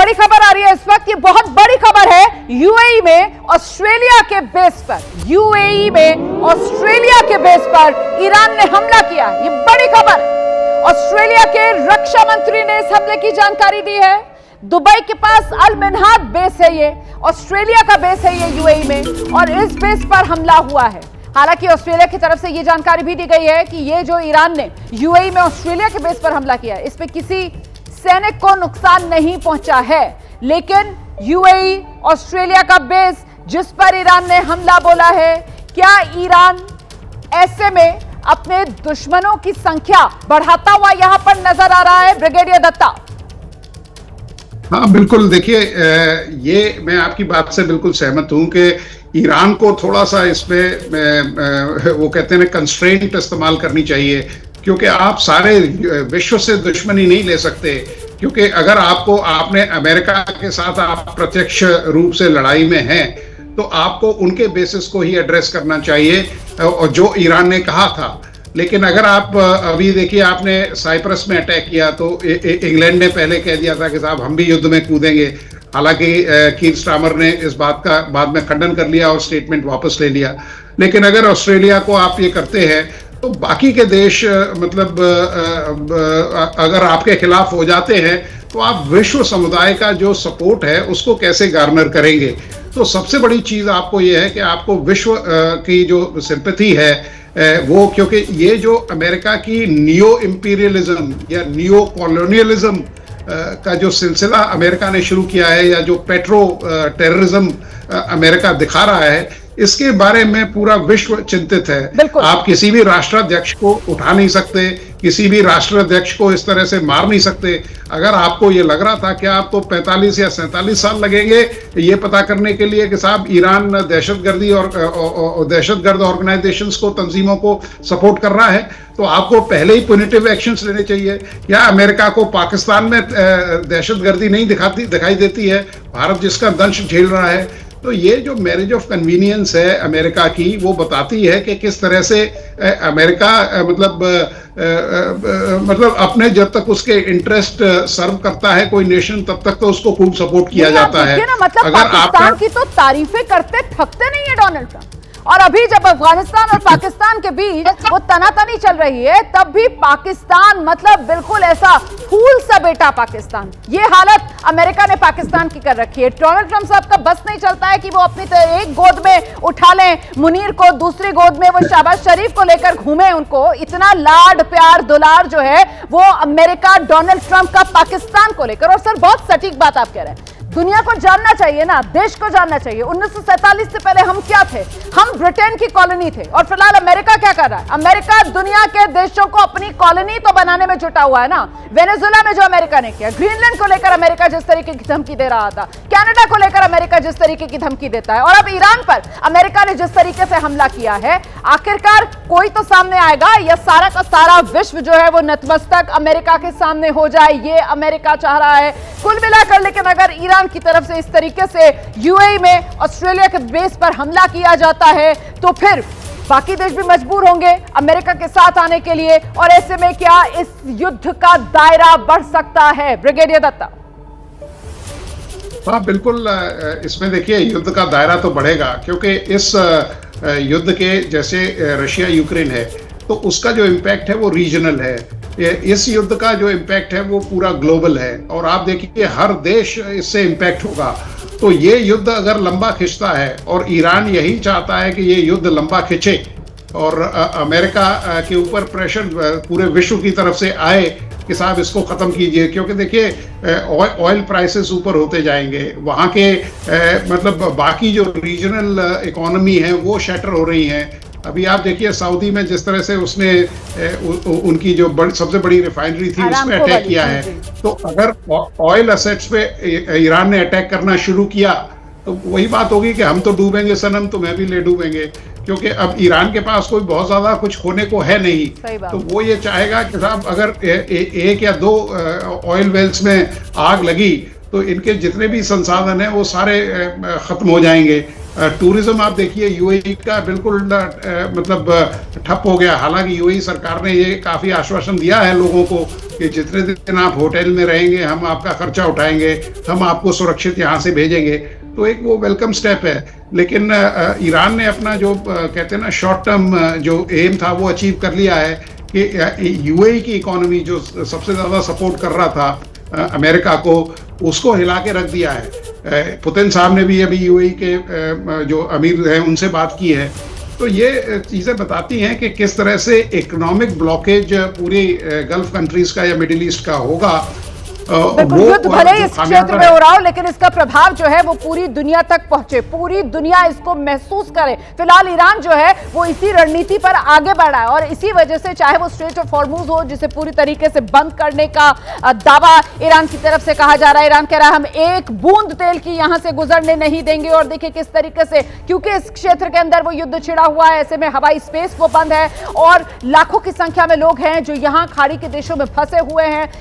बड़ी खबर आ रही है इस वक्त, ये बहुत बड़ी खबर है। यूएई में ऑस्ट्रेलिया के बेस पर, यूएई में ऑस्ट्रेलिया के बेस पर ईरान ने हमला किया। ये बड़ी खबर, ऑस्ट्रेलिया के रक्षा मंत्री ने इस हमले की जानकारी दी है। दुबई के पास अल मिन्हाद बेस है, ये ऑस्ट्रेलिया का बेस है ये यूएई में, और इस बेस पर हमला हुआ है। हालांकि ऑस्ट्रेलिया की तरफ से ये जानकारी भी दी गई है कि ये जो ईरान ने यूएई में ऑस्ट्रेलिया के बेस पर हमला किया है, इस पे किसी सैनिक को नुकसान नहीं पहुंचा है। लेकिन यूएई ऑस्ट्रेलिया का बेस जिस पर ईरान ने हमला बोला है, क्या ईरान ऐसे में अपने दुश्मनों की संख्या बढ़ाता हुआ यहां पर नजर आ रहा है? ब्रिगेडियर दत्ता। हाँ बिल्कुल, देखिए ये मैं आपकी बात से बिल्कुल सहमत हूं कि ईरान को थोड़ा सा इसमें वो कहते हैं कंस्ट्रेंट इस्तेमाल करनी चाहिए, क्योंकि आप सारे विश्व से दुश्मनी नहीं ले सकते। क्योंकि अगर आपने अमेरिका के साथ आप प्रत्यक्ष रूप से लड़ाई में हैं, तो आपको उनके बेसिस को ही एड्रेस करना चाहिए, और जो ईरान ने कहा था। लेकिन अगर आप अभी देखिए, आपने साइप्रस में अटैक किया तो इंग्लैंड ने पहले कह दिया था कि साहब हम भी युद्ध में कूदेंगे। हालांकि कीर स्टार्मर ने इस बात का बाद में खंडन कर लिया और स्टेटमेंट वापस ले लिया। लेकिन अगर ऑस्ट्रेलिया को आप ये करते हैं, तो बाकी के देश मतलब अगर आपके खिलाफ हो जाते हैं, तो आप विश्व समुदाय का जो सपोर्ट है उसको कैसे गार्नर करेंगे? तो सबसे बड़ी चीज आपको ये है कि आपको विश्व की जो सिंपैथी है वो, क्योंकि ये जो अमेरिका की नियो इंपीरियलिज्म या नियो कॉलोनियलिज्म का जो सिलसिला अमेरिका ने शुरू किया है, या जो पेट्रो टेररिज्म अमेरिका दिखा रहा है, इसके बारे में पूरा विश्व चिंतित है। आप किसी भी राष्ट्राध्यक्ष को उठा नहीं सकते, किसी भी राष्ट्राध्यक्ष को इस तरह से मार नहीं सकते। अगर आपको ये लग रहा था कि आपको 45 या 47 साल लगेंगे ये पता करने के लिए कि साहब ईरान दहशतगर्दी और दहशतगर्द ऑर्गेनाइजेशंस को, तंजीमों को सपोर्ट कर रहा है, तो आपको पहले ही पुनिटिव एक्शंस लेने चाहिए। या अमेरिका को पाकिस्तान में दहशतगर्दी नहीं दिखाई देती है, भारत जिसका दंश झेल रहा है। तो ये जो मैरिज ऑफ कन्वीनियंस है अमेरिका की, वो बताती है कि किस तरह से अमेरिका मतलब अपने जब तक उसके इंटरेस्ट सर्व करता है कोई नेशन, तब तक तो उसको खूब सपोर्ट किया जाता है। मतलब अगर पाकिस्तान की तो तारीफें करते थकते नहीं है डोनाल्ड ट्रंप, और अभी जब अफगानिस्तान और पाकिस्तान के बीच वो तनातनी चल रही है, तब भी पाकिस्तान मतलब बिल्कुल ऐसा फूल सा बेटा पाकिस्तान। ये हालत अमेरिका ने पाकिस्तान की कर रखी है। डोनाल्ड ट्रंप साहब का बस नहीं चलता है कि वो अपनी एक गोद में उठा लें मुनीर को, दूसरी गोद में वो शहबाज शरीफ को लेकर घूमे। उनको इतना लाड प्यार दुलार जो है वो अमेरिका डोनाल्ड ट्रंप का पाकिस्तान को लेकर। और सर बहुत सटीक बात आप कह रहे हैं, दुनिया को जानना चाहिए ना, देश को जानना चाहिए। 1947 से पहले हम क्या थे? हम ब्रिटेन की कॉलोनी थे, और फिलहाल अमेरिका क्या कर रहा है? अमेरिका दुनिया के देशों को अपनी कॉलोनी तो बनाने में जुटा हुआ है ना। वेनेजुएला में जो अमेरिका ने किया, ग्रीनलैंड को लेकर अमेरिका जिस तरीके की धमकी दे रहा था, कनाडा को लेकर अमेरिका जिस तरीके की धमकी देता है, और अब ईरान पर अमेरिका ने जिस तरीके से हमला किया है, आखिरकार कोई तो सामने आएगा, या सारा का सारा विश्व जो है वो नतमस्तक अमेरिका के सामने हो जाए, ये अमेरिका चाह रहा है कुल मिलाकर। लेकिन अगर ईरान की तरफ से इस तरीके से यूएई में ऑस्ट्रेलिया के बेस पर हमला किया जाता है, तो फिर बाकी देश भी मजबूर होंगे अमेरिका के साथ आने के लिए। और ऐसे में क्या इस युद्ध का दायरा बढ़ सकता है? ब्रिगेडियर दत्ता। हाँ बिल्कुल, इसमें देखिए युद्ध का दायरा तो बढ़ेगा, क्योंकि इस युद्ध के जैसे रशिया यूक्रेन है, तो उसका जो इम्पैक्ट है वो रीजनल है। इस युद्ध का जो इम्पैक्ट है वो पूरा ग्लोबल है, और आप देखिए हर देश इससे इम्पैक्ट होगा। तो ये युद्ध अगर लंबा खिंचता है, और ईरान यही चाहता है कि ये युद्ध लंबा खिंचे और अमेरिका के ऊपर प्रेशर पूरे विश्व की तरफ से आए कि साहब इसको ख़त्म कीजिए, क्योंकि देखिए ऑयल प्राइसेस ऊपर होते जाएंगे, वहाँ के मतलब बाकी जो रीजनल इकोनॉमी है वो शटर हो रही हैं। अभी आप देखिए सऊदी में जिस तरह से उसने उनकी जो सबसे बड़ी रिफाइनरी थी उस पर अटैक किया है, तो अगर ऑयल एसेट्स पे ईरान ने अटैक करना शुरू किया, तो वही बात होगी कि हम तो डूबेंगे सनम, तुम्हें भी ले डूबेंगे। क्योंकि अब ईरान के पास कोई बहुत ज्यादा कुछ खोने को है नहीं, तो वो ये चाहेगा कि साहब अगर एक या दो ऑयल वेल्स में आग लगी, तो इनके जितने भी संसाधन हैं वो सारे खत्म हो जाएंगे। टूरिज्म आप देखिए यूएई का बिल्कुल मतलब ठप हो गया। हालांकि यूएई सरकार ने ये काफी आश्वासन दिया है लोगों को कि जितने दिन आप होटल में रहेंगे हम आपका खर्चा उठाएंगे, हम आपको सुरक्षित यहाँ से भेजेंगे। तो एक वो वेलकम स्टेप है। लेकिन ईरान ने अपना जो कहते हैं ना शॉर्ट टर्म जो एम था वो अचीव कर लिया है कि यूएई की इकोनॉमी जो सबसे ज्यादा सपोर्ट कर रहा था अमेरिका को, उसको हिला के रख दिया है। पुतिन साहब ने भी अभी यूएई के जो अमीर हैं उनसे बात की है। तो ये चीजें बताती हैं कि किस तरह से इकोनॉमिक ब्लॉकेज पूरी गल्फ कंट्रीज का या मिडिल ईस्ट का होगा। बिल्कुल, युद्ध भले इस क्षेत्र में हो रहा हो लेकिन इसका प्रभाव जो है वो पूरी दुनिया तक पहुंचे, पूरी दुनिया इसको महसूस करे। फिलहाल ईरान जो है वो इसी रणनीति पर आगे बढ़ा है और इसी वजह से चाहे वो स्ट्रेट ऑफ हॉर्मुज हो जिसे पूरी तरीके से बंद करने का दावा ईरान की तरफ से कहा जा रहा है। ईरान कह रहा है हम एक बूंद तेल की यहां से गुजरने नहीं देंगे। और देखिए किस तरीके से, क्योंकि इस क्षेत्र के अंदर वो युद्ध छिड़ा हुआ है, ऐसे में हवाई स्पेस वो बंद है और लाखों की संख्या में लोग हैं जो यहां खाड़ी के देशों में फंसे हुए हैं।